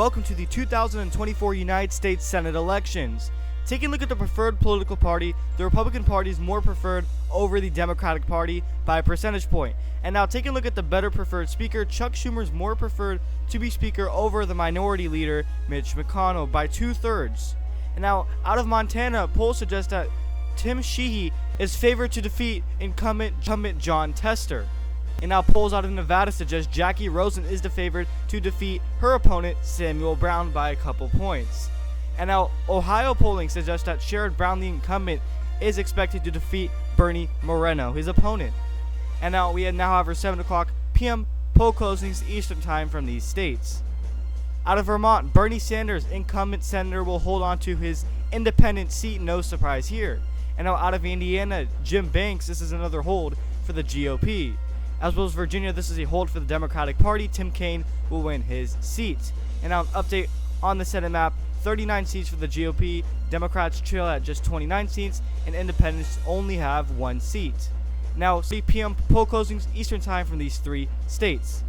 Welcome to the 2024 United States Senate elections. Taking a look at the preferred political party, the Republican Party is more preferred over the Democratic Party by a percentage point. And now taking a look at the better preferred speaker, Chuck Schumer is more preferred to be speaker over the minority leader, Mitch McConnell, by 2/3. And now out of Montana, polls suggest that Tim Sheehy is favored to defeat incumbent Jon Tester. And now polls out of Nevada suggest Jackie Rosen is the favorite to defeat her opponent, Samuel Brown, by a couple points. And now Ohio polling suggests that Sherrod Brown, the incumbent, is expected to defeat Bernie Moreno, his opponent. And now we now have our 7 o'clock p.m. poll closings Eastern time from these states. Out of Vermont, Bernie Sanders, incumbent senator, will hold on to his independent seat, no surprise here. And now out of Indiana, Jim Banks, this is another hold for the GOP. As well as Virginia, this is a hold for the Democratic Party. Tim Kaine will win his seat. And now an update on the Senate map, 39 seats for the GOP, Democrats trail at just 29 seats, and independents only have 1 seat. Now 3 p.m. poll closings Eastern time from these 3 states.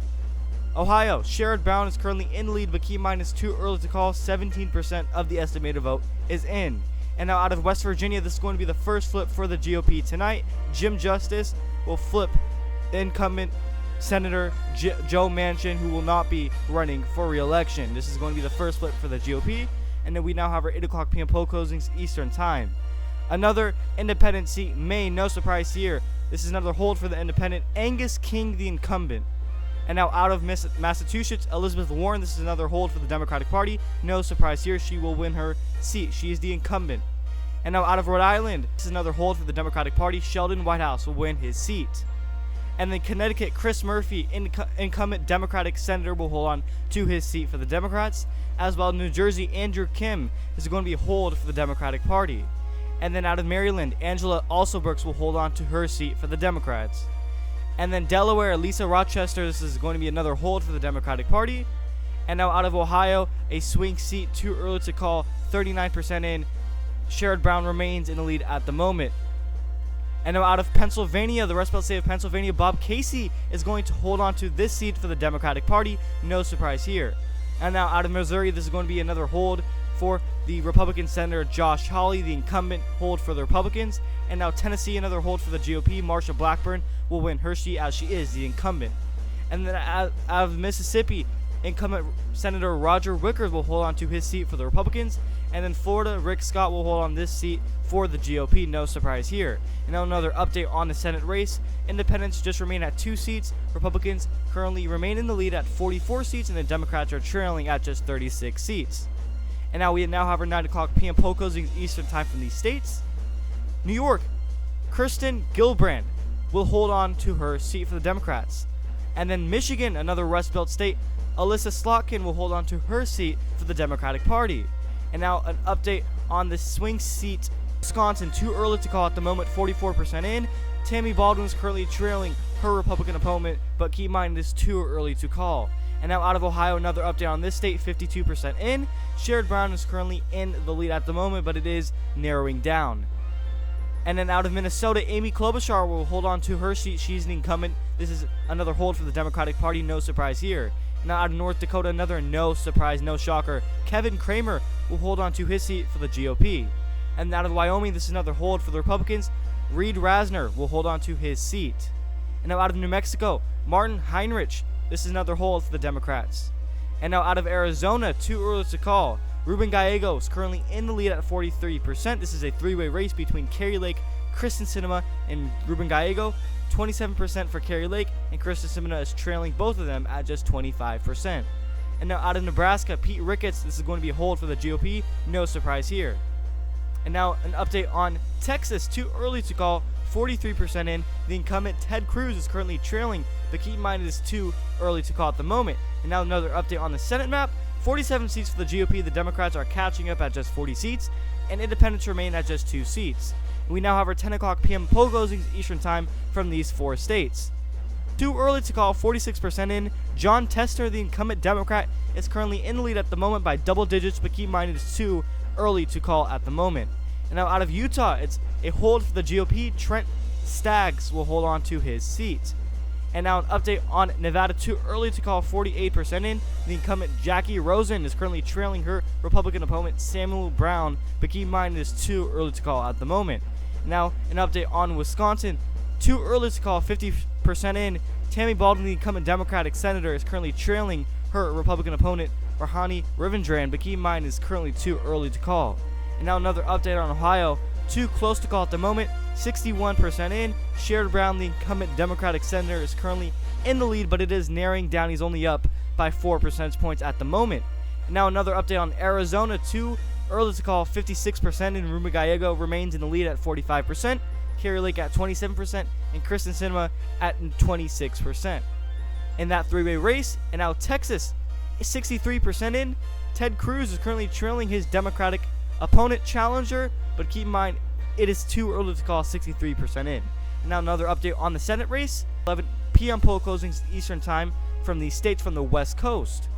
Ohio, Sherrod Brown is currently in the lead, but keep in mind it's too early to call. 17% of the estimated vote is in. And now out of West Virginia, this is going to be the first flip for the GOP tonight. Jim Justice will flip incumbent Senator Joe Manchin, who will not be running for re-election. This is going to be the first flip for the GOP. And then we now have our 8 o'clock p.m. poll closings Eastern time. Another independent seat, Maine, no surprise here. This is another hold for the independent, Angus King, the incumbent. And now out of Massachusetts, Elizabeth Warren, this is another hold for the Democratic Party. No surprise here, she will win her seat. She is the incumbent. And now out of Rhode Island, this is another hold for the Democratic Party. Sheldon Whitehouse will win his seat. And then Connecticut, Chris Murphy, incumbent Democratic senator, will hold on to his seat for the Democrats. As well, New Jersey, Andrew Kim is going to be a hold for the Democratic Party. And then out of Maryland, Angela Alsobrooks will hold on to her seat for the Democrats. And then Delaware, Lisa Rochester, this is going to be another hold for the Democratic Party. And now out of Ohio, a swing seat, too early to call, 39% in. Sherrod Brown remains in the lead at the moment. And now out of Pennsylvania, the Rust Belt state of Pennsylvania, Bob Casey is going to hold on to this seat for the Democratic Party. No surprise here. And now out of Missouri, this is going to be another hold for the Republican Senator Josh Hawley, the incumbent hold for the Republicans. And now Tennessee, another hold for the GOP. Marsha Blackburn will win her seat as she is the incumbent. And then out of Mississippi, incumbent Senator Roger Wicker will hold on to his seat for the Republicans. And then Florida, Rick Scott will hold on this seat for the GOP. No surprise here. And now another update on the Senate race. Independents just remain at 2 seats. Republicans currently remain in the lead at 44 seats, and the Democrats are trailing at just 36 seats. And now we now have our 9 o'clock p.m. poll closings Eastern time from these states. New York, Kirsten Gillibrand will hold on to her seat for the Democrats. And then Michigan, another Rust Belt state, Alyssa Slotkin will hold on to her seat for the Democratic Party. And now an update on the swing seat, Wisconsin, too early to call at the moment, 44% in. Tammy Baldwin is currently trailing her Republican opponent, but keep in mind it is too early to call. And now out of Ohio, another update on this state, 52% in. Sherrod Brown is currently in the lead at the moment, but it is narrowing down. And then out of Minnesota, Amy Klobuchar will hold on to her seat. She's the incumbent. This is another hold for the Democratic Party. No surprise here. Now out of North Dakota, another no surprise, no shocker. Kevin Cramer will hold on to his seat for the GOP. And out of Wyoming, this is another hold for the Republicans. Reed Rasner will hold on to his seat. And now out of New Mexico, Martin Heinrich. This is another hold for the Democrats. And now out of Arizona, too early to call. Ruben Gallego is currently in the lead at 43%. This is a 3-way race between Carrie Lake, Kristen Sinema, and Ruben Gallego. 27% for Carrie Lake, and Kristen Sinema is trailing both of them at just 25%. And now out of Nebraska, Pete Ricketts, this is going to be a hold for the GOP. No surprise here. And now an update on Texas, too early to call, 43% in. The incumbent Ted Cruz is currently trailing, but keep in mind it is too early to call at the moment. And now another update on the Senate map, 47 seats for the GOP. The Democrats are catching up at just 40 seats, and independents remain at just 2 seats. And we now have our 10 o'clock p.m. poll closings Eastern time from these 4 states. Too early to call, 46% in. Jon Tester, the incumbent Democrat, is currently in the lead at the moment by double digits, but keep in mind it is too early to call at the moment. And now out of Utah, it's a hold for the GOP. Trent Staggs will hold on to his seat. And now an update on Nevada, too early to call, 48% in. The incumbent Jackie Rosen is currently trailing her Republican opponent Samuel Brown, but keep in mind it is too early to call at the moment. Now an update on Wisconsin, too early to call, 50% in. Tammy Baldwin, the incumbent Democratic senator, is currently trailing her Republican opponent Rahani Rivendran, but keep in mind it is currently too early to call. And now another update on Ohio, too close to call at the moment, 61% in. Sherrod Brown, the incumbent Democratic senator, is currently in the lead, but it is narrowing down. He's only up by 4 percentage points at the moment. And now another update on Arizona, too early to call, 56% in. Ruben Gallego remains in the lead at 45%. Carrie Lake at 27%, and Kristen Sinema at 26%. In that three-way race, and now Texas, 63% in. Ted Cruz is currently trailing his Democratic opponent challenger, but keep in mind it is too early to call, 63% in. And now another update on the Senate race, 11 p.m. poll closings Eastern time from the states from the West Coast.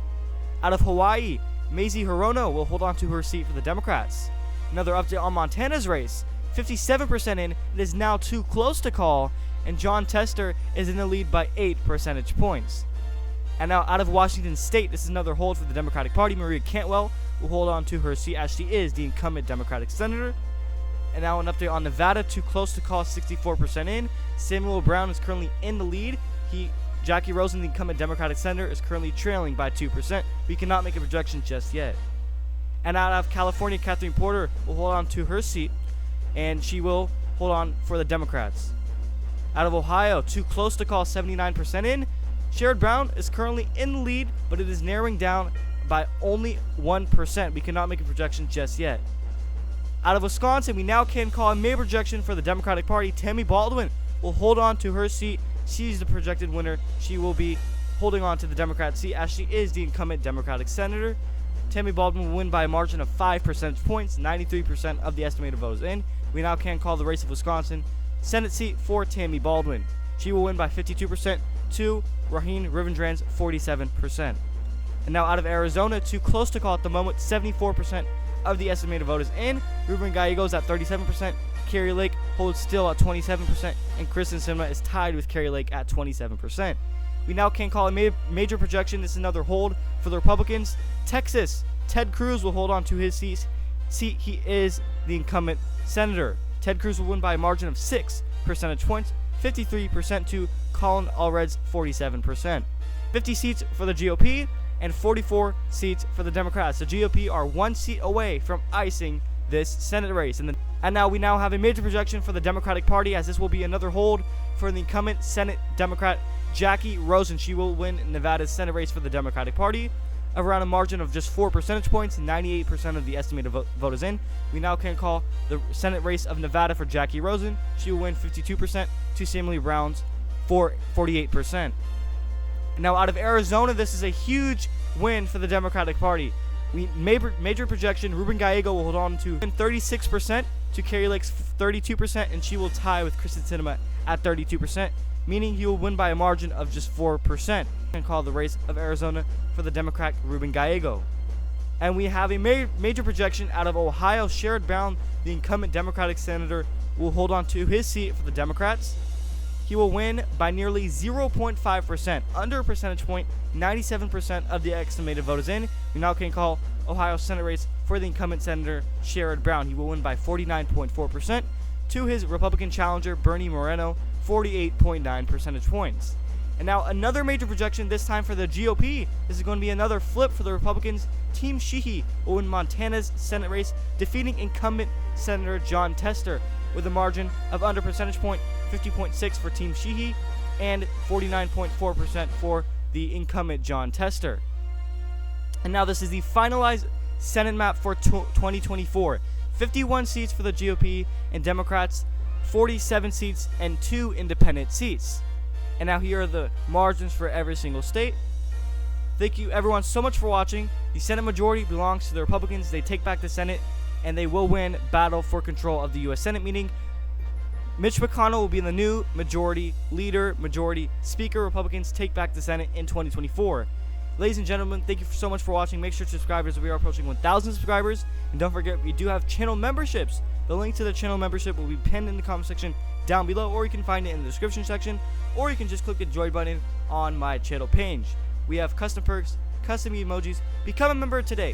Out of Hawaii, Mazie Hirono will hold on to her seat for the Democrats. Another update on Montana's race, 57% in. It is now too close to call, and Jon Tester is in the lead by 8 percentage points. And now out of Washington State, this is another hold for the Democratic Party. Maria Cantwell will hold on to her seat as she is the incumbent Democratic senator. And now an update on Nevada, too close to call, 64% in. Samuel Brown is currently in the lead. Jackie Rosen, the incumbent Democratic senator, is currently trailing by 2%. We cannot make a projection just yet. And out of California, Kathleen Porter will hold on to her seat, and she will hold on for the Democrats. Out of Ohio, too close to call, 79% in. Sherrod Brown is currently in the lead, but it is narrowing down by only 1%. We cannot make a projection just yet. Out of Wisconsin, we now can call a May projection for the Democratic Party. Tammy Baldwin will hold on to her seat. She's the projected winner. She will be holding on to the Democrat seat as she is the incumbent Democratic senator. Tammy Baldwin will win by a margin of 5 percentage points, 93% of the estimated votes in. We now can call the race of Wisconsin Senate seat for Tammy Baldwin. She will win by 52% to Rahani Rivendran's 47%. And now out of Arizona, too close to call at the moment, 74% of the estimated vote is in. Ruben Gallegos at 37%. Carrie Lake holds still at 27%, and Kristen Sinema is tied with Carrie Lake at 27%. We now can call a major projection. This is another hold for the Republicans. Texas, Ted Cruz will hold on to his seat. He is the incumbent senator. Ted Cruz will win by a margin of 6 percentage points, 53% to Colin Allred's 47%. 50 seats for the GOP and 44 seats for the Democrats. The GOP are 1 seat away from icing this Senate race. And now we have a major projection for the Democratic Party, as this will be another hold for the incumbent Senate Democrat Jackie Rosen. She will win Nevada's Senate race for the Democratic Party around a margin of just 4 percentage points. 98% of the estimated vote is in. We now can call the Senate race of Nevada for Jackie Rosen. She will win 52% to Samuel Brown's 48%. Now out of Arizona, this is a huge win for the Democratic Party. Major projection, Ruben Gallego will hold on to 36% to Carrie Lake's 32%, and she will tie with Kristen Sinema at 32%, meaning he will win by a margin of just 4%. And call the race of Arizona for the Democrat Ruben Gallego. And we have a major projection out of Ohio. Sherrod Brown, the incumbent Democratic senator, will hold on to his seat for the Democrats. He will win by nearly 0.5%, under a percentage point. 97% of the estimated vote is in. We now can call Ohio Senate race for the incumbent senator Sherrod Brown. He will win by 49.4% to his Republican challenger Bernie Moreno, 48.9 percentage points. And now another major projection, this time for the GOP. This is going to be another flip for the Republicans. Team Sheehy will win Montana's Senate race, defeating incumbent Senator Jon Tester with a margin of under percentage point, 50.6 for Team Sheehy and 49.4% for the incumbent Jon Tester. And now this is the finalized Senate map for 2024. 51 seats for the GOP and Democrats, 47 seats and 2 independent seats. And now here are the margins for every single state. Thank you everyone so much for watching. The Senate majority belongs to the Republicans. They take back the Senate and they will win battle for control of the U.S. Senate, meaning Mitch McConnell will be the new majority leader, majority speaker. Republicans take back the Senate in 2024. Ladies and gentlemen, thank you so much for watching. Make sure to subscribe as we are approaching 1,000 subscribers. And don't forget, we do have channel memberships The link to the channel membership will be pinned in the comment section down below, or you can find it in the description section, or you can just click the join button on my channel page. We have custom perks, custom emojis. Become a member today.